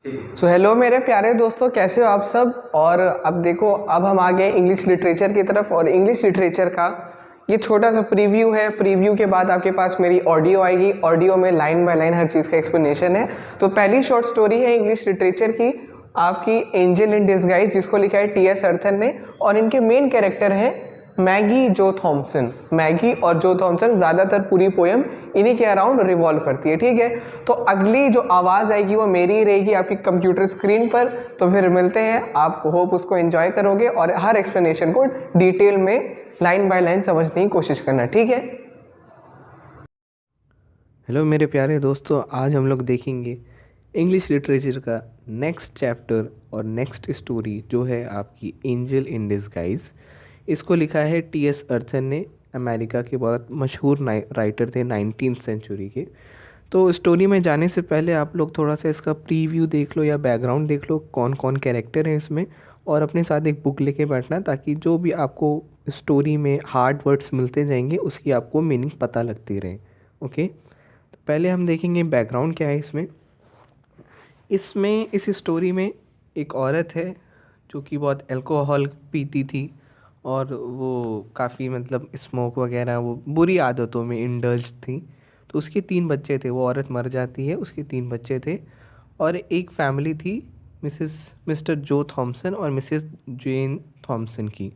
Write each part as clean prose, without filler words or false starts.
So hello मेरे प्यारे दोस्तों, कैसे हो आप सब। और अब देखो, अब हम आ गए इंग्लिश लिटरेचर की तरफ। और इंग्लिश लिटरेचर का ये छोटा सा प्रीव्यू है। प्रीव्यू के बाद आपके पास मेरी ऑडियो आएगी। ऑडियो में लाइन बाय लाइन हर चीज़ का एक्सप्लेनेशन है। तो पहली शॉर्ट स्टोरी है इंग्लिश लिटरेचर की आपकी, एंजल इन डिसगाइज, जिसको लिखा है टी एस अर्थन ने। और इनके मेन कैरेक्टर हैं मैगी जो थॉमसन। मैगी और जो थॉमसन, ज़्यादातर पूरी पोयम इन्हीं के अराउंड रिवॉल्व करती है। ठीक है, तो अगली जो आवाज़ आएगी वो मेरी ही रहेगी आपकी कंप्यूटर स्क्रीन पर। तो फिर मिलते हैं, आप होप उसको एंजॉय करोगे और हर एक्सप्लेनेशन को डिटेल में लाइन बाय लाइन समझने की कोशिश करना। ठीक है। हेलो मेरे प्यारे दोस्तों, आज हम लोग देखेंगे इंग्लिश लिटरेचर का नेक्स्ट चैप्टर और नेक्स्ट स्टोरी जो है आपकी एंजल इन डिसगाइज। इसको लिखा है टी एस अर्थन ने। अमेरिका के बहुत मशहूर राइटर थे 19th सेंचुरी के। तो स्टोरी में जाने से पहले आप लोग थोड़ा सा इसका प्रीव्यू देख लो या बैकग्राउंड देख लो, कौन कौन कैरेक्टर हैं इसमें। और अपने साथ एक बुक लेके बैठना, ताकि जो भी आपको स्टोरी में हार्ड वर्ड्स मिलते जाएंगे उसकी आपको मीनिंग पता लगती रहे। ओके, तो पहले हम देखेंगे बैकग्राउंड क्या है इसमें। इस स्टोरी में एक औरत है जो कि बहुत अल्कोहल पीती थी, और वो काफ़ी मतलब स्मोक वगैरह, वो बुरी आदतों में इंडल्ज थी। तो उसके 3 बच्चे थे। वो औरत मर जाती है, उसके 3 बच्चे थे। और एक फैमिली थी मिस्टर जो थॉमसन और मिसेस जेन थॉमसन की,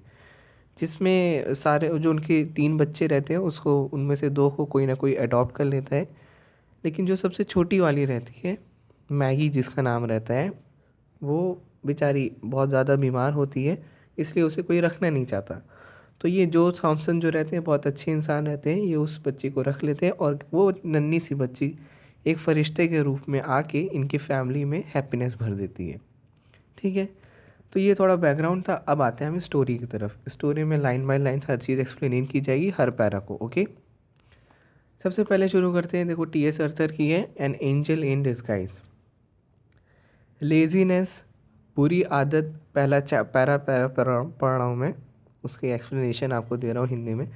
जिसमें सारे जो उनके 3 बच्चे रहते हैं उसको, उनमें से 2 को कोई ना कोई अडॉप्ट कर लेता है। लेकिन जो सबसे छोटी वाली रहती है, मैगी जिसका नाम रहता है, वो बेचारी बहुत ज़्यादा बीमार होती है, इसलिए उसे कोई रखना नहीं चाहता। तो ये जो थॉमसन जो रहते हैं बहुत अच्छे इंसान रहते हैं, ये उस बच्ची को रख लेते हैं। और वो नन्ही सी बच्ची एक फरिश्ते के रूप में आके इनकी फैमिली में हैप्पीनेस भर देती है। ठीक है, तो ये थोड़ा बैकग्राउंड था। अब आते हैं हम स्टोरी की तरफ। स्टोरी में line by line her cheese explain की जाएगी, हर पैरा को। ओके, सबसे पहले शुरू करते हैं। देखो, टी एस अर्थर की है an angel in disguise. Laziness, बुरी आदत। पहला पैरा पैरा पढ़ रहा हूँ मैं, उसकी एक्सप्लेनेशन आपको दे रहा हूँ हिंदी में।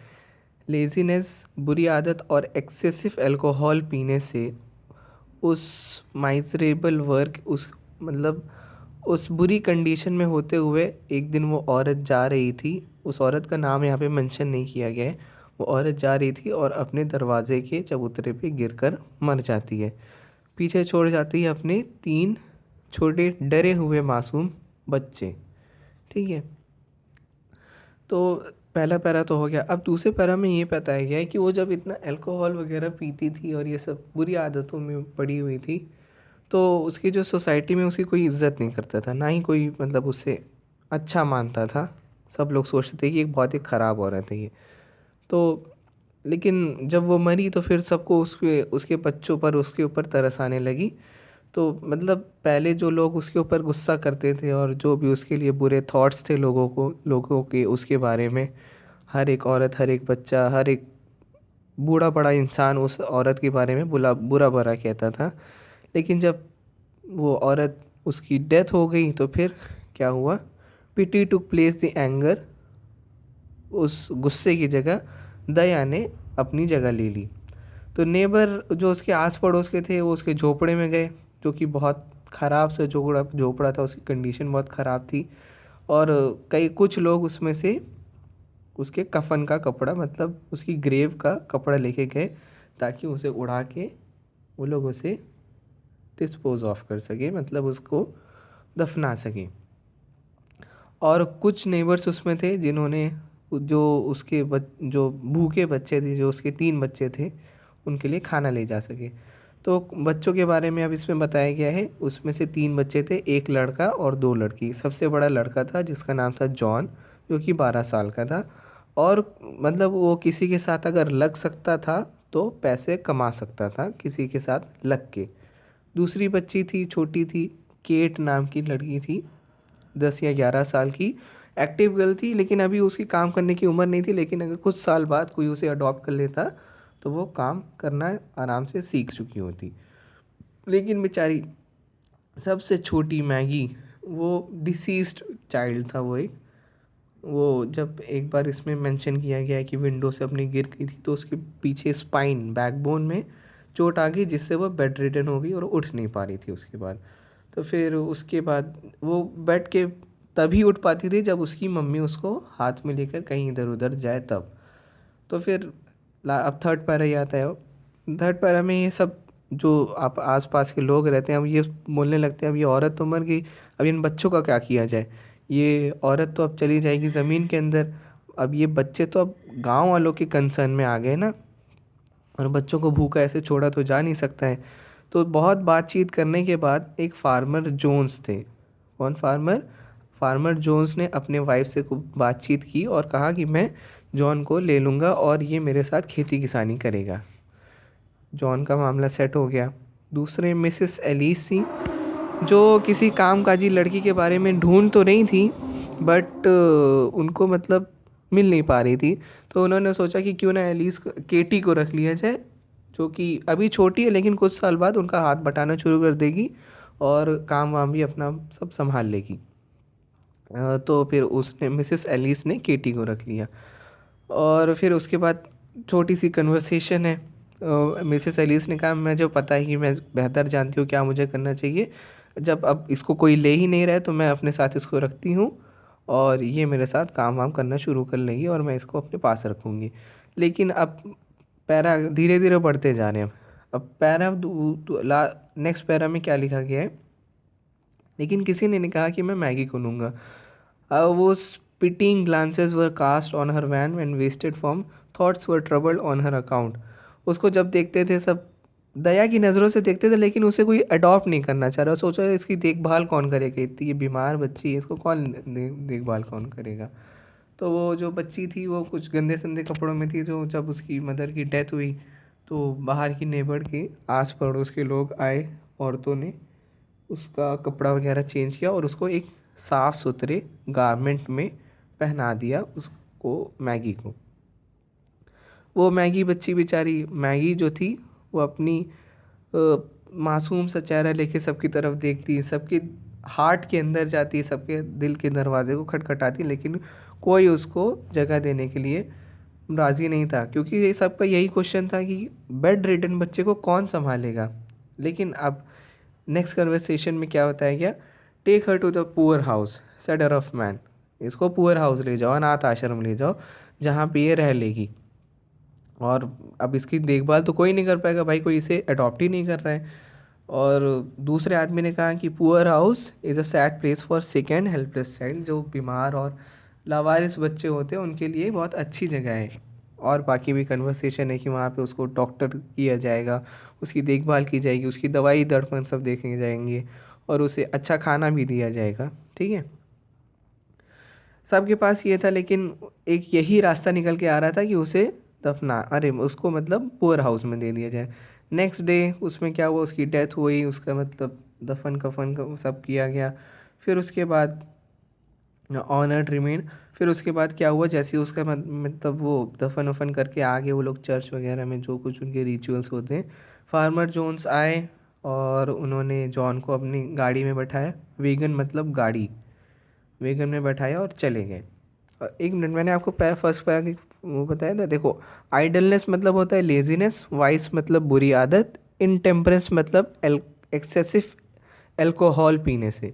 लेजीनेस, बुरी आदत और एक्सेसिव अल्कोहल पीने से उस माइजरेबल वर्क, उस मतलब उस बुरी कंडीशन में होते हुए एक दिन वो औरत जा रही थी। उस औरत का नाम यहाँ पे मेंशन नहीं किया गया है। वो औरत जा रही थी और अपने दरवाजे के चबूतरे पे गिरकर मर जाती है। पीछे छोड़ जाती है अपने 3 छोटे डरे हुए मासूम बच्चे। ठीक है, तो पहला पैरा तो हो गया। अब दूसरे पैरा में ये बताया गया है कि वो जब इतना अल्कोहल वगैरह पीती थी और ये सब बुरी आदतों में पड़ी हुई थी, तो उसकी जो सोसाइटी में उसकी कोई इज्जत नहीं करता था, ना ही कोई मतलब उसे अच्छा मानता था। सब लोग सोचते थे कि एक बहुत ही ख़राब औरत है ये। तो लेकिन जब वो मरी तो फिर सबको उसके उसके बच्चों पर, उसके ऊपर तरस आने लगी। तो मतलब पहले जो लोग उसके ऊपर गुस्सा करते थे और जो भी उसके लिए बुरे थॉट्स थे लोगों के उसके बारे में, हर एक औरत, हर एक बच्चा, हर एक बूढ़ा बड़ा इंसान उस औरत के बारे में बुरा भला कहता था। लेकिन जब वो औरत, उसकी डेथ हो गई, तो फिर क्या हुआ? पिटी टुक प्लेस द एंगर। उस गुस्से की जगह दया ने अपनी जगह ले ली। तो नेबर जो उसके आस पड़ोस के थे वो उसके झोपड़े में गए, जो कि बहुत ख़राब सा झोपड़ा झोपड़ा था, उसकी कंडीशन बहुत ख़राब थी। और कुछ लोग उसमें से उसके कफन का कपड़ा, मतलब उसकी ग्रेव का कपड़ा लेके गए, ताकि उसे उड़ा के वो लोग उसे डिस्पोज ऑफ कर सके, मतलब उसको दफना सके। और कुछ नेबर्स उसमें थे जिन्होंने, जो जो भूखे बच्चे थे, जो उसके 3 बच्चे थे, उनके लिए खाना ले जा सके। तो बच्चों के बारे में अब इसमें बताया गया है। उसमें से 3 बच्चे थे, एक लड़का और 2 लड़की। सबसे बड़ा लड़का था जिसका नाम था जॉन, जो कि 12 साल का था। और मतलब वो किसी के साथ अगर लग सकता था तो पैसे कमा सकता था, किसी के साथ लग के। दूसरी बच्ची थी, छोटी थी, केट नाम की लड़की थी, 10 या 11 साल की। एक्टिव गर्ल थी, लेकिन अभी उसकी काम करने की उम्र नहीं थी। लेकिन अगर कुछ साल बाद कोई उसे अडॉप्ट कर लेता तो वो काम करना आराम से सीख चुकी होती। लेकिन बेचारी सबसे छोटी मैगी, वो डिसीज्ड चाइल्ड था। वो जब एक बार इसमें मेंशन किया गया है कि विंडो से अपनी गिर गई थी, तो उसके पीछे बैकबोन में चोट आ गई, जिससे वो बेड रिडन हो गई और उठ नहीं पा रही थी उसके बाद। तो फिर उसके बाद वो बैठ के तभी उठ पाती थी जब उसकी मम्मी उसको हाथ में लेकर कहीं इधर उधर जाए तब। तो फिर अब थर्ड पैरा ही आता है। थर्ड पैरा में ये सब जो आप आसपास के लोग रहते हैं अब ये बोलने लगते हैं अब ये औरत तो मर गई, अब इन बच्चों का क्या किया जाए। ये औरत तो अब चली जाएगी ज़मीन के अंदर, अब ये बच्चे तो अब गांव वालों के कंसर्न में आ गए ना, और बच्चों को भूखा ऐसे छोड़ा तो जा नहीं सकता है। तो बहुत बातचीत करने के बाद एक फार्मर जोन्स थे। कौन फार्मर? फार्मर जोन्स ने अपने वाइफ से खूब बातचीत की और कहा कि मैं जॉन को ले लूँगा और ये मेरे साथ खेती किसानी करेगा। जॉन का मामला सेट हो गया। दूसरे मिसेस एलिस थी जो किसी कामकाजी लड़की के बारे में ढूंढ तो रही थी बट उनको मतलब मिल नहीं पा रही थी। तो उन्होंने सोचा कि क्यों ना एलिस केटी को रख लिया जाए, जो कि अभी छोटी है लेकिन कुछ साल बाद उनका हाथ बटाना शुरू कर देगी और काम वाम भी अपना सब संभाल लेगी। तो फिर उसने मिसेस एलिस ने केटी को रख लिया और फिर उसके बाद छोटी सी कन्वर्सेशन है। मिसेस एलिस ने कहा मैं जो पता है कि मैं बेहतर जानती हूँ क्या मुझे करना चाहिए, जब अब इसको कोई ले ही नहीं रहा है तो मैं अपने साथ इसको रखती हूँ और ये मेरे साथ काम वाम करना शुरू कर लेगी और मैं इसको अपने पास रखूँगी। लेकिन अब पैरा धीरे धीरे बढ़ते जा रहे हैं। अब पैरा नेक्स्ट पैरा में क्या लिखा गया है, लेकिन किसी ने नहीं कहा कि मैं मैगी को लूँगा। वो pitying glances were cast on her wan when wasted form thoughts were troubled on her account. उसको जब देखते थे सब दया की नज़रों से देखते थे लेकिन उसे कोई अडॉप्ट नहीं करना चाह रहा। सोचा इसकी देखभाल कौन करेगा, इतनी ये बीमार बच्ची है, इसको कौन देखभाल कौन करेगा। तो वो जो बच्ची थी वो कुछ गंदे संदे कपड़ों में थी। जो जब उसकी मदर की डेथ हुई तो बाहर की नेबर के आस पड़ोस के लोग आए, औरतों ने उसका कपड़ा वगैरह चेंज किया और उसको एक साफ़ सुथरे गारमेंट में पहना दिया उसको, मैगी को। वो मैगी बच्ची बेचारी मैगी जो थी वो अपनी मासूम सा चेहरा लेके सबकी तरफ देखती, सबके हार्ट के अंदर जाती, सबके दिल के दरवाजे को खटखटाती, लेकिन कोई उसको जगह देने के लिए राज़ी नहीं था क्योंकि ये सबका यही क्वेश्चन था कि बेड रिडन बच्चे को कौन संभालेगा। लेकिन अब नेक्स्ट कन्वर्सेशन में क्या बताया गया, take her to the poor house said a rough man. इसको पुअर हाउस ले जाओ, अनाथ आश्रम ले जाओ जहाँ पे ये रह लेगी। और अब इसकी देखभाल तो कोई नहीं कर पाएगा भाई, कोई इसे अडॉप्ट ही नहीं कर रहा है। और दूसरे आदमी ने कहा कि poor house is a sad place for sick and helpless child. जो बीमार और लावारिस बच्चे होते हैं उनके लिए बहुत अच्छी जगह है। और बाकी भी कन्वर्सेशन है कि वहाँ पे उसको डॉक्टर किया जाएगा, उसकी देखभाल की जाएगी, उसकी दवाई दर्पण सब देखे जाएंगे और उसे अच्छा खाना भी दिया जाएगा। ठीक है, सबके पास ये था लेकिन एक यही रास्ता निकल के आ रहा था कि उसे उसको मतलब पुअर हाउस में दे दिया जाए। नेक्स्ट डे उसमें क्या हुआ, उसकी डेथ हुई, उसका मतलब दफन कफन का सब किया गया। फिर उसके बाद ऑनर्ड रिमेन। फिर उसके बाद क्या हुआ, जैसे उसका मतलब वो दफन वफन करके आगे वो लोग चर्च वगैरह में जो कुछ उनके रिचुअल्स होते हैं, फार्मर जोन्स आए और उन्होंने जॉन को अपनी गाड़ी में बैठाया। वेगन मतलब गाड़ी, वेगन में बैठाया और चले गए। एक मिनट, मैंने आपको फर्स्ट पैरा वो बताया था, देखो आइडलनेस मतलब होता है लेजीनेस, वाइस मतलब बुरी आदत, इनटेम्परेंस मतलब एक्सेसिव एल्कोहल पीने से,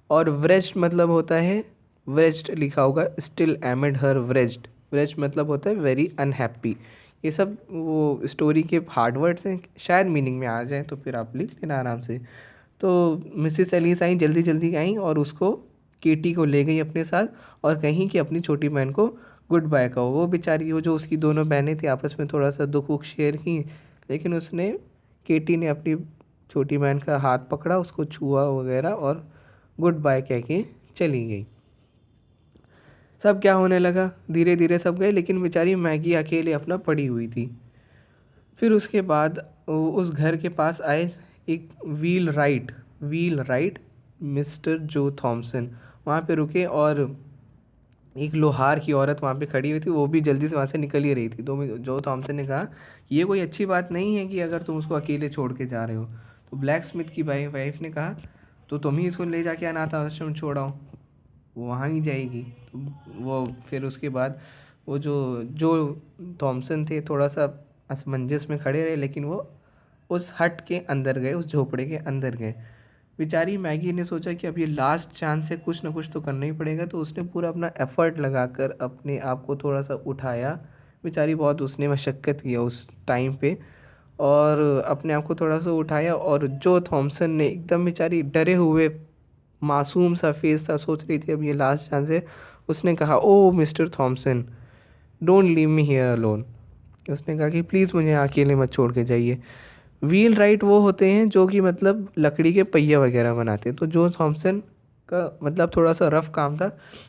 और व्रेस्ट मतलब होता है, व्रेस्ट लिखा होगा स्टिल एमिड हर व्रेस्ट, व्रेस्ट मतलब होता है वेरी अनहैप्पी। ये सब वो स्टोरी के हार्ड वर्ड्स हैं, शायद मीनिंग में आ जाए तो फिर आप लिख लेना आराम से। तो मिसिस एलिस आई, जल्दी जल्दी आई और उसको केटी को ले गई अपने साथ और कहीं कि अपनी छोटी बहन को गुड बाय कहो। वो बेचारी, वो जो उसकी दोनों बहनें थी आपस में थोड़ा सा दुख वुख शेयर की, लेकिन उसने केटी ने अपनी छोटी बहन का हाथ पकड़ा, उसको छुआ वगैरह और गुड बाय कह के चली गई। सब क्या होने लगा, धीरे धीरे सब गए लेकिन बेचारी मैगी अकेले अपना पड़ी हुई थी। फिर उसके बाद उस घर के पास आए एक व्हील राइट मिस्टर जो थॉमसन, वहाँ पे रुके और एक लोहार की औरत वहाँ पे खड़ी हुई थी, वो भी जल्दी से वहाँ से निकल ही रही थी। तो जो थॉमसन ने कहा ये कोई अच्छी बात नहीं है कि अगर तुम उसको अकेले छोड़ के जा रहे हो। तो ब्लैक स्मिथ की वाइफ ने कहा तो तुम ही इसको ले जाके अनाथ आश्रम छोड़ाओ, वो वहाँ ही जाएगी। तो वो फिर उसके बाद वो जो थॉमसन थे थोड़ा सा असमंजस में खड़े रहे, लेकिन वो उस हट के अंदर गए, उस झोपड़े के अंदर गए। बेचारी मैगी ने सोचा कि अब ये लास्ट चांस है, कुछ ना कुछ तो करना ही पड़ेगा, तो उसने पूरा अपना एफ़र्ट लगाकर अपने आप को थोड़ा-सा उठाया। बेचारी बहुत उसने मशक्कत किया उस टाइम पे, और अपने आप को थोड़ा-सा उठाया, और जो थॉमसन ने एकदम बेचारी डरे हुए मासूम सा फेस था, सोच रही थी अब ये लास्ट चांस है। उसने कहा, oh mister Thomson, don't leave me here alone. उसने कहा कि प्लीज़ मुझे यहाँ अकेले मत छोड़ के जाइए। व्हील राइट वो होते हैं जो कि मतलब लकड़ी के पहिए वगैरह बनाते हैं, तो जो थॉमसन का मतलब थोड़ा सा रफ़ काम था,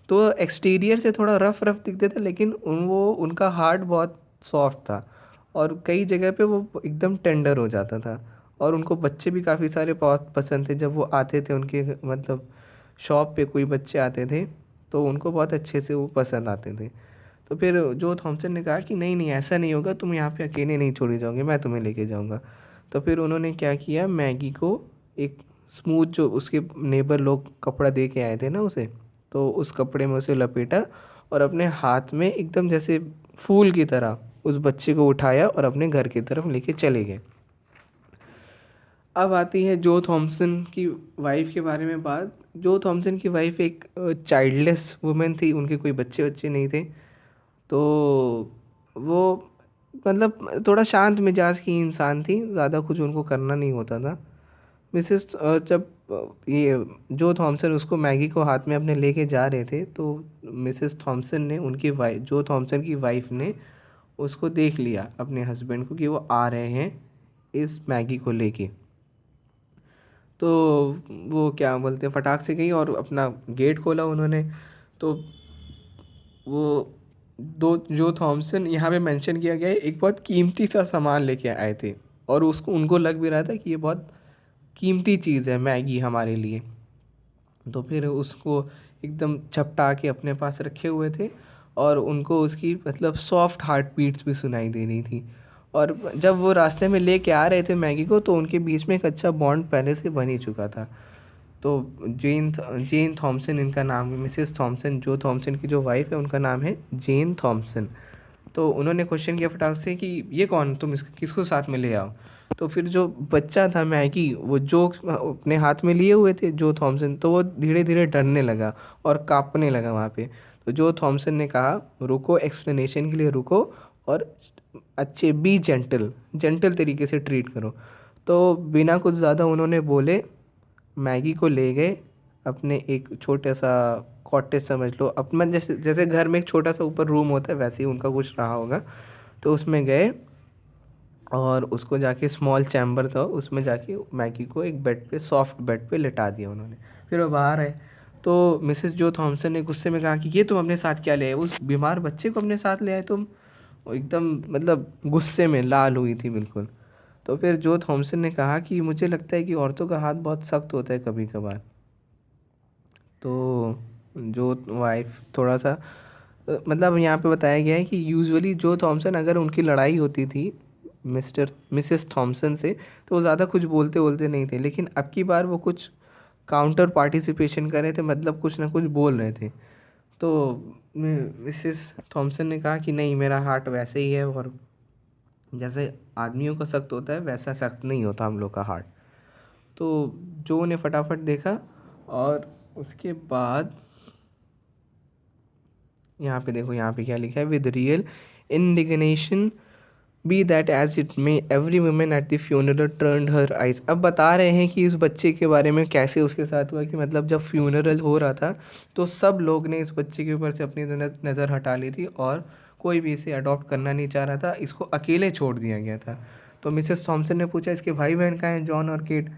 तो एक्सटीरियर से थोड़ा रफ़ रफ़ दिखते थे, लेकिन वो उनका हार्ट बहुत सॉफ्ट था, और कई जगह पे वो एकदम टेंडर हो जाता था। और उनको बच्चे भी काफ़ी सारे बहुत पसंद थे, जब वो आते थे उनके मतलब शॉप पे कोई बच्चे आते थे, तो उनको बहुत अच्छे से वो पसंद आते थे। तो फिर जो थॉमसन ने कहा कि नहीं नहीं, ऐसा नहीं होगा, तुम यहाँ पे अकेले नहीं छोड़े जाओगे, मैं तुम्हें लेके जाऊँगा। तो फिर उन्होंने क्या किया, मैगी को एक स्मूथ, जो उसके नेबर लोग कपड़ा दे के आए थे ना उसे, तो उस कपड़े में उसे लपेटा, और अपने हाथ में एकदम जैसे फूल की तरह उस बच्चे को उठाया और अपने घर की तरफ लेके चले गए। अब आती है जो थॉमसन की वाइफ के बारे में बात। जो थॉमसन की वाइफ एक चाइल्डलेस वुमेन थी, उनके कोई बच्चे बच्चे नहीं थे, तो वो मतलब थोड़ा शांत मिजाज की इंसान थी, ज़्यादा कुछ उनको करना नहीं होता था। जब ये जो थॉमसन उसको मैगी को हाथ में अपने लेके जा रहे थे, तो मिसेस थॉमसन ने उनकी वाइफ, जो थॉमसन की वाइफ ने उसको देख लिया अपने हस्बैंड को कि वो आ रहे हैं इस मैगी को लेके। तो वो क्या बोलते हैं, फटाक से गई और अपना गेट खोला उन्होंने। तो वो दो जो थॉमसन यहाँ पे मेंशन किया गया है, एक बहुत कीमती सा सामान लेके आए थे, और उसको उनको लग भी रहा था कि ये बहुत कीमती चीज़ है मैगी हमारे लिए। तो फिर उसको एकदम झपटा के अपने पास रखे हुए थे, और उनको उसकी मतलब सॉफ्ट हार्ट बीट्स भी सुनाई दे रही थी। और जब वो रास्ते में लेके आ रहे थे मैगी को, तो उनके बीच में एक अच्छा बॉन्ड पहले से बन ही चुका था। तो जेन थॉमसन इनका नाम है, मिसेस थॉमसन, जो थॉमसन की जो वाइफ है उनका नाम है जेन थॉमसन। तो उन्होंने क्वेश्चन किया फटाक से कि ये कौन, तुम किसको साथ में ले आओ। तो फिर जो बच्चा था मैगी, वो जो अपने हाथ में लिए हुए थे जो थॉमसन, तो वो धीरे धीरे डरने लगा और कांपने लगा वहाँ पे। तो जो थॉमसन ने कहा, रुको, एक्सप्लेनेशन के लिए रुको, और अच्छे बी जेंटल, जेंटल तरीके से ट्रीट करो। तो बिना कुछ ज़्यादा उन्होंने बोले मैगी को ले गए अपने एक छोटे सा कॉटेज समझ लो, अपना जैसे जैसे घर में एक छोटा सा ऊपर रूम होता है, वैसे ही उनका कुछ रहा होगा। तो उसमें गए, और उसको जाके स्मॉल चैम्बर था, उसमें जाके मैगी को एक बेड पे, सॉफ्ट बेड पे लिटा दिया उन्होंने। फिर वो बाहर आए, तो मिसेस जो थॉमसन ने गुस्से में कहा कि ये तुम अपने साथ क्या ले आए, उस बीमार बच्चे को अपने साथ ले आए तुम। वो एकदम मतलब गुस्से में लाल हुई थी बिल्कुल। तो फिर जो थॉमसन ने कहा कि मुझे लगता है कि औरतों का हाथ बहुत सख्त होता है कभी कभार। तो जो वाइफ थोड़ा सा मतलब यहाँ पे बताया गया है कि यूजुअली जो थॉमसन, अगर उनकी लड़ाई होती थी मिसेस थॉमसन से, तो वो ज़्यादा कुछ बोलते बोलते नहीं थे, लेकिन अब की बार वो कुछ काउंटर पार्टिसिपेशन कर रहे थे, मतलब कुछ ना कुछ बोल रहे थे। तो मिसेस थॉमसन ने कहा कि नहीं, मेरा हार्ट वैसे ही है, और जैसे आदमियों का सख्त होता है वैसा सख्त नहीं होता हम लोग का हार्ट। तो जो ने फटाफट देखा, और उसके बाद यहाँ पे देखो, यहाँ पे क्या लिखा है, with real indignation be that as it may every women at the funeral turned her eyes. अब बता रहे हैं कि इस बच्चे के बारे में कैसे उसके साथ हुआ, कि मतलब जब फ्यूनरल हो रहा था, तो सब लोग ने इस बच्चे के ऊपर से अपनी नज़र हटा ली थी, और कोई भी इसे अडॉप्ट करना नहीं चाह रहा था, इसको अकेले छोड़ दिया गया था। तो मिसेस थॉमसन ने पूछा, इसके भाई बहन कहाँ हैं, जॉन और केट।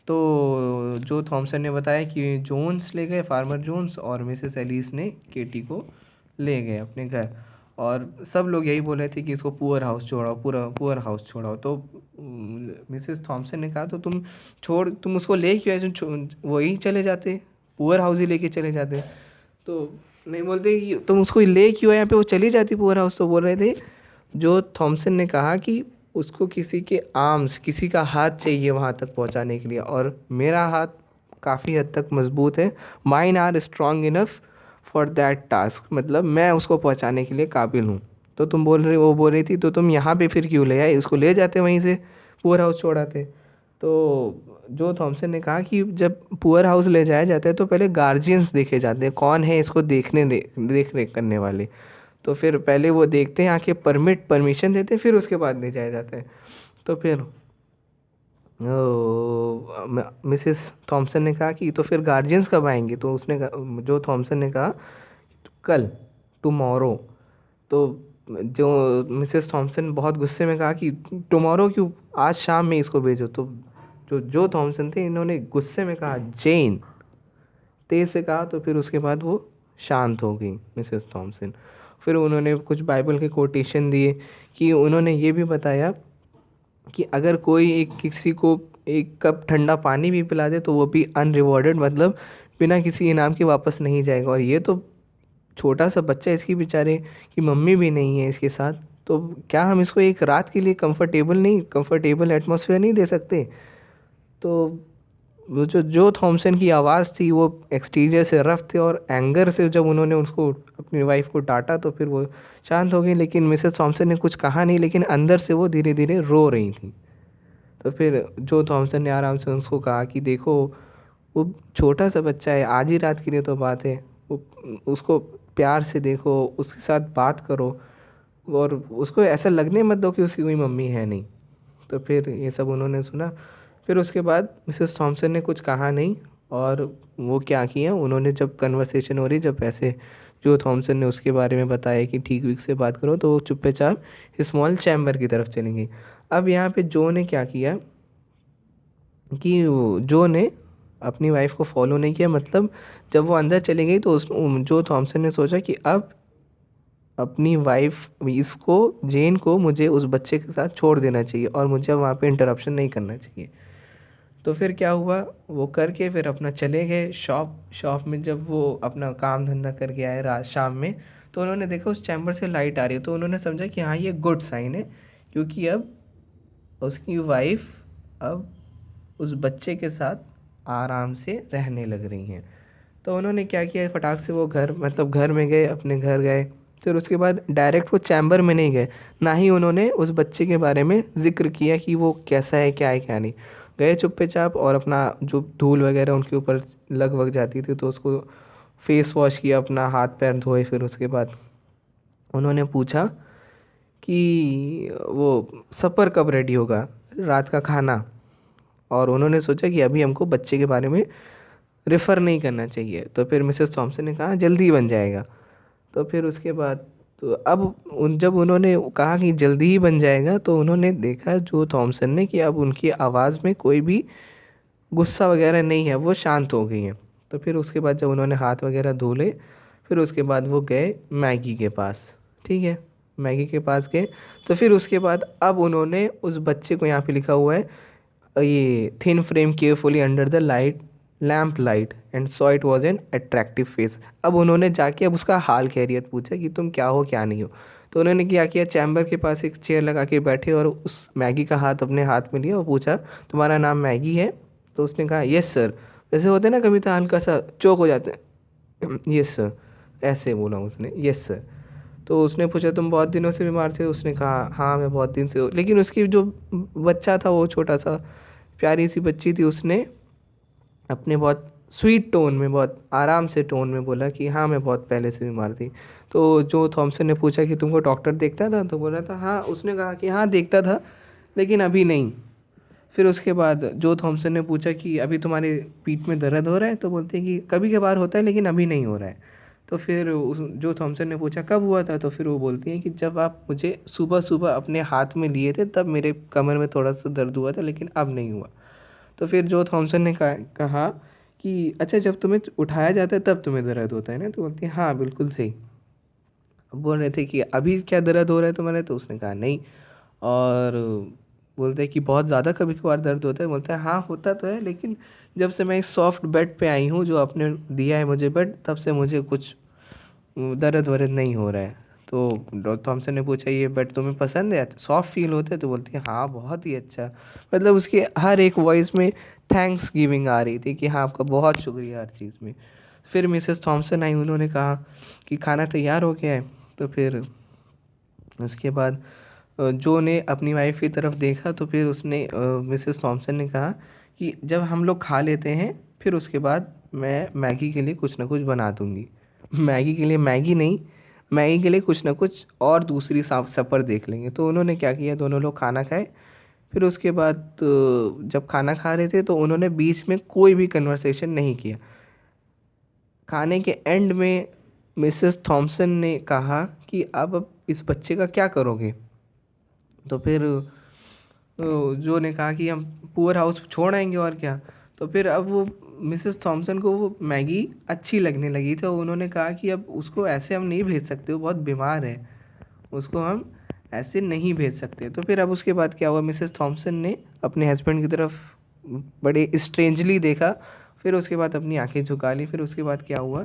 तो जो थॉमसन ने बताया कि जोन्स ले गए, फार्मर जोन्स, और मिसेस एलिस ने केटी को ले गए अपने घर। और सब लोग यही बोल रहे थे कि इसको पुअर हाउस छोड़ाओ, पूरा पुअर हाउस छोड़ाओ। तो मिसेस थॉमसन ने कहा, तो तुम उसको ले क्यों आए, वही चले जाते, पुअर हाउस ही लेके चले जाते। तो नहीं, बोलते कि तुम उसको ले क्यों आए यहाँ पे, वो चली जाती पुअर हाउस। तो बोल रहे थे, जो थॉमसन ने कहा कि उसको किसी के आर्म्स, किसी का हाथ चाहिए वहाँ तक पहुँचाने के लिए, और मेरा हाथ काफ़ी हद तक मजबूत है, mine are strong enough for that task, मतलब मैं उसको पहुँचाने के लिए काबिल हूँ। तो वो बोल रही थी, तो तुम यहाँ पे फिर क्यों ले आए, उसको ले जाते वहीं से, पुअर हाउस छोड़ाते। तो जो थॉमसन ने कहा कि जब पुअर हाउस ले जाया जाता है तो पहले गार्जियंस देखे जाते हैं, कौन है इसको देख रेख करने वाले। तो फिर पहले वो देखते हैं, आके परमिशन देते हैं, फिर उसके बाद ले जाया जाता है। तो फिर मिसेस थॉमसन ने कहा कि तो फिर गार्जियंस कब आएंगे? तो जो थॉमसन ने कहा कल, टुमारो। तो जो मिसेस थॉमसन बहुत गुस्से में कहा कि टुमारो क्यों, आज शाम में इसको भेजो। तो जो थॉमसन थे, इन्होंने गुस्से में कहा जेन, तेज से कहा। तो फिर उसके बाद वो शांत हो गई मिसेस थॉमसन। फिर उन्होंने कुछ बाइबल के कोटेशन दिए, कि उन्होंने ये भी बताया कि अगर कोई किसी को एक कप ठंडा पानी भी पिला दे तो वो भी अनरिवॉर्डेड, मतलब बिना किसी इनाम के वापस नहीं जाएगा। और ये तो छोटा सा बच्चा, इसकी बेचारे की मम्मी भी नहीं है इसके साथ, तो क्या हम इसको एक रात के लिए कंफर्टेबल एटमॉस्फेयर नहीं दे सकते? तो वो जो थॉमसन की आवाज़ थी वो एक्सटीरियर से रफ थे, और एंगर से जब उन्होंने उसको, अपनी वाइफ को डांटा, तो फिर वो शांत हो गई। लेकिन मिसेस थॉमसन ने कुछ कहा नहीं, लेकिन अंदर से वो धीरे धीरे रो रही थी। तो फिर जो थॉमसन ने आराम से उसको कहा कि देखो, वो छोटा सा बच्चा है, आज ही रात के लिए तो बात है, वो उसको प्यार से देखो, उसके साथ बात करो, और उसको ऐसा लगने मत दो कि उसकी कोई मम्मी है नहीं। तो फिर ये सब उन्होंने सुना। फिर उसके बाद मिसेस थॉमसन ने कुछ कहा नहीं, और वो क्या किया, उन्होंने जब कन्वर्सेशन हो रही, जब ऐसे जो थॉमसन ने उसके बारे में बताया कि ठीक वीक से बात करो, तो वो चुप्पे चाप स्मॉल चैम्बर की तरफ चली गई। अब यहाँ पे जो ने क्या किया कि जो ने अपनी वाइफ को फॉलो नहीं किया, मतलब जब वो अंदर चली गई तो जो थॉमसन ने सोचा कि अब अपनी वाइफ इसको, जेन को, मुझे उस बच्चे के साथ छोड़ देना चाहिए और मुझे वहाँ पे इंटरप्शन नहीं करना चाहिए। तो फिर क्या हुआ, वो करके फिर अपना चले गए शॉप में। जब वो अपना काम धंधा करके आए रात शाम में, तो उन्होंने देखा उस चैम्बर से लाइट आ रही है। तो उन्होंने समझा कि हाँ, ये गुड साइन है, क्योंकि अब उसकी वाइफ अब उस बच्चे के साथ आराम से रहने लग रही हैं। तो उन्होंने क्या किया, फटाक से वो घर में गए, अपने घर गए। फिर उसके बाद डायरेक्ट वो चैम्बर में नहीं गए, ना ही उन्होंने उस बच्चे के बारे में ज़िक्र किया कि वो कैसा है, क्या है, क्या नहीं। गए चुप्पे चाप, और अपना जो धूल वगैरह उनके ऊपर लग जाती थी तो उसको फेस वॉश किया, अपना हाथ पैर धोए। फिर उसके बाद उन्होंने पूछा कि वो सफ़र कब रेडी होगा, रात का खाना। और उन्होंने सोचा कि अभी हमको बच्चे के बारे में रेफ़र नहीं करना चाहिए। तो फिर मिसेस थॉमसन ने कहा जल्दी बन जाएगा। तो फिर उसके बाद, तो अब जब उन्होंने कहा कि जल्दी ही बन जाएगा, तो उन्होंने देखा जो थॉमसन ने कि अब उनकी आवाज़ में कोई भी गुस्सा वगैरह नहीं है, वो शांत हो गई हैं। तो फिर उसके बाद जब उन्होंने हाथ वगैरह धो ले, फिर उसके बाद वो गए मैगी के पास। ठीक है, मैगी के पास गए। तो फिर उसके बाद अब उन्होंने उस बच्चे को, यहाँ पे लिखा हुआ है, ये thin frame carefully under the lamp light and saw it was an attractive face. अब उन्होंने जाके अब उसका हाल खैरियत पूछा कि तुम क्या हो, क्या नहीं हो। तो उन्होंने क्या किया, चैम्बर के पास एक चेयर लगा के बैठे और उस मैगी का हाथ अपने हाथ में लिया और पूछा, तुम्हारा नाम मैगी है? तो उसने कहा यस सर। जैसे होते हैं ना, कभी तो हल्का सा चौक हो जाते हैं, यस सर, ऐसे बोला उसने, यस सर। तो उसने पूछा तुम बहुत दिनों से बीमार थे? उसने कहा हाँ, मैं बहुत दिन से हूँ। लेकिन उसकी जो बच्चा था, वो छोटा सा प्यारी सी बच्ची थी, उसने अपने बहुत स्वीट टोन में, बहुत आराम से टोन में बोला कि हाँ, मैं बहुत पहले से बीमार थी। तो जो थॉमसन ने पूछा कि तुमको डॉक्टर देखता था? तो बोला था हाँ। उसने कहा कि हाँ, देखता था, लेकिन अभी नहीं। फिर उसके बाद जो थॉमसन ने पूछा कि अभी तुम्हारे पीठ में दर्द हो रहा है? तो बोलते हैं कि कभी कभार होता है, लेकिन अभी नहीं हो रहा है। तो फिर जो थॉमसन ने पूछा कब हुआ था? तो फिर वो बोलती हैं कि जब आप मुझे सुबह सुबह अपने हाथ में लिए थे, तब मेरे कमर में थोड़ा सा दर्द हुआ था, लेकिन अब नहीं हुआ। तो फिर जो थॉमसन ने कहा कि अच्छा, जब तुम्हें उठाया जाता है तब तुम्हें दर्द होता है ना? तो बोलती है हाँ, बिल्कुल सही। अब बोल रहे थे कि अभी क्या दर्द हो रहा है तुम्हारे? तो उसने कहा नहीं। और बोलते हैं कि बहुत ज़्यादा कभी कभार दर्द होता है? बोलता है हाँ, होता तो है, लेकिन जब से मैं इस सॉफ्ट बेड पे आई हूँ, जो आपने दिया है मुझे बेड, तब से मुझे कुछ दर्द वर्द नहीं हो रहा है। तो डॉक्टर थॉमसन ने पूछा ये बेड तुम्हें पसंद है, सॉफ्ट फील होता है? तो बोलती है हाँ, बहुत ही अच्छा। मतलब उसकी हर एक वॉइस में थैंक्स गिविंग आ रही थी कि हाँ, आपका बहुत शुक्रिया हर चीज़ में। फिर मिसेस थॉमसन आई, उन्होंने कहा कि खाना तैयार हो गया है। तो फिर उसके बाद जो ने अपनी वाइफ की तरफ देखा तो फिर उसने मिसेस थॉमसन ने कहा कि जब हम लोग खा लेते हैं फिर उसके बाद मैं मैगी के लिए कुछ ना कुछ बना दूंगी। मैगी के लिए मैगी नहीं, मैगी के लिए कुछ ना कुछ और दूसरी सफ़र देख लेंगे। तो उन्होंने क्या किया, दोनों लोग खाना खाए। फिर उसके बाद जब खाना खा रहे थे तो उन्होंने बीच में कोई भी कन्वर्सेशन नहीं किया। खाने के एंड में मिसेस थॉमसन ने कहा कि अब इस बच्चे का क्या करोगे। तो फिर जो ने कहा कि हम पुअर हाउस छोड़ आएंगे और क्या। तो फिर अब वो मिसेस थॉमसन को वो मैगी अच्छी लगने लगी, तो उन्होंने कहा कि अब उसको ऐसे हम नहीं भेज सकते, वो बहुत बीमार है, उसको हम ऐसे नहीं भेज सकते। तो फिर अब उसके बाद क्या हुआ, मिसेस थॉमसन ने अपने हस्बैंड की तरफ बड़े स्ट्रेंजली देखा, फिर उसके बाद अपनी आंखें झुका ली। फिर उसके बाद क्या हुआ,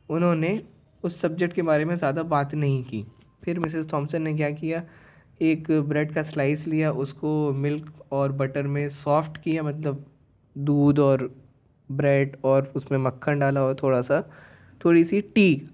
उन्होंने उस सब्जेक्ट के बारे में ज़्यादा बात नहीं की। फिर मिसेस थॉमसन ने क्या किया, एक ब्रेड का स्लाइस लिया, उसको मिल्क और बटर में सॉफ्ट किया, मतलब दूध और ब्रेड और उसमें मक्खन डाला और थोड़ी सी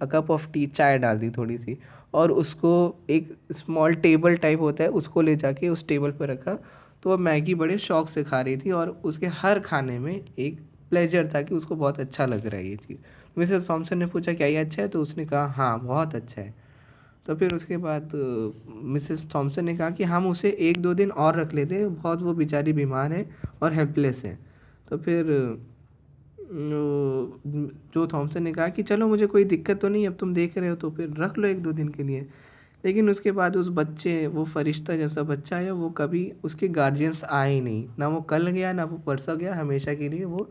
अ कप ऑफ टी, चाय डाल दी थोड़ी सी, और उसको एक स्मॉल टेबल टाइप होता है उसको ले जाके उस टेबल पर रखा। तो वह मैगी बड़े शौक से खा रही थी और उसके हर खाने में एक प्लेजर था कि उसको बहुत अच्छा लग रहा है ये चीज़। मिसेस थॉमसन ने पूछा क्या ये अच्छा है, तो उसने कहा हाँ बहुत अच्छा है। तो फिर उसके बाद मिसेस थॉमसन ने कहा कि हम उसे 1-2 दिन और रख लेते हैं, बहुत वो बेचारी बीमार है और हेल्पलेस है। तो फिर जो थॉमसन ने कहा कि चलो मुझे कोई दिक्कत तो नहीं, अब तुम देख रहे हो तो फिर रख लो 1-2 दिन के लिए। लेकिन उसके बाद उस बच्चे, वो फरिश्ता जैसा बच्चा है, वो कभी उसके गार्जियंस आए ही नहीं, ना वो कल गया ना वो परसों गया, हमेशा के लिए वो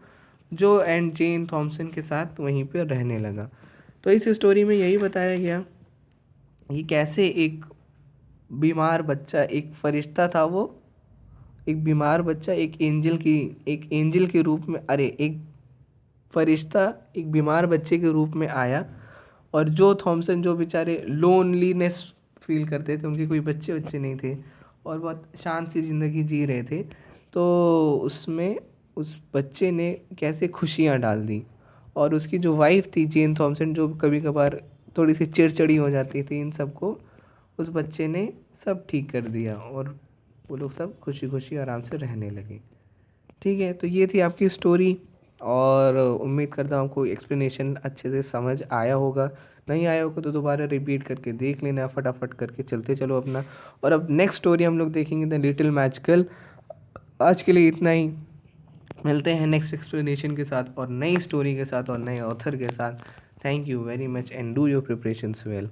जो एंड जेन थॉमसन के साथ वहीं पर रहने लगा। तो इस स्टोरी में यही बताया गया कि कैसे एक बीमार बच्चा, एक फरिश्ता था वो, एक बीमार बच्चा एक एंजल के रूप में, अरे एक फरिश्ता एक बीमार बच्चे के रूप में आया। और जो थॉमसन जो बेचारे लोनलीनेस फील करते थे, उनके कोई बच्चे नहीं थे और बहुत शांत सी ज़िंदगी जी रहे थे, तो उसमें उस बच्चे ने कैसे खुशियाँ डाल दी। और उसकी जो वाइफ थी जेन थॉमसन, जो कभी कभार थोड़ी सी चिड़चिड़ी हो जाती थी, इन सबको उस बच्चे ने सब ठीक कर दिया और वो लोग सब खुशी खुशी आराम से रहने लगे। ठीक है, तो ये थी आपकी स्टोरी और उम्मीद करता हूँ आपको एक्सप्लेनेशन अच्छे से समझ आया होगा। नहीं आया होगा तो दोबारा रिपीट करके देख लेना, फटाफट करके चलते चलो अपना। और अब नेक्स्ट स्टोरी हम लोग देखेंगे द लिटिल मैजिकल। आज के लिए इतना ही, मिलते हैं नेक्स्ट एक्सप्लेनेशन के साथ और नई स्टोरी के साथ और नए ऑथर के साथ। Thank you very much and do your preparations well.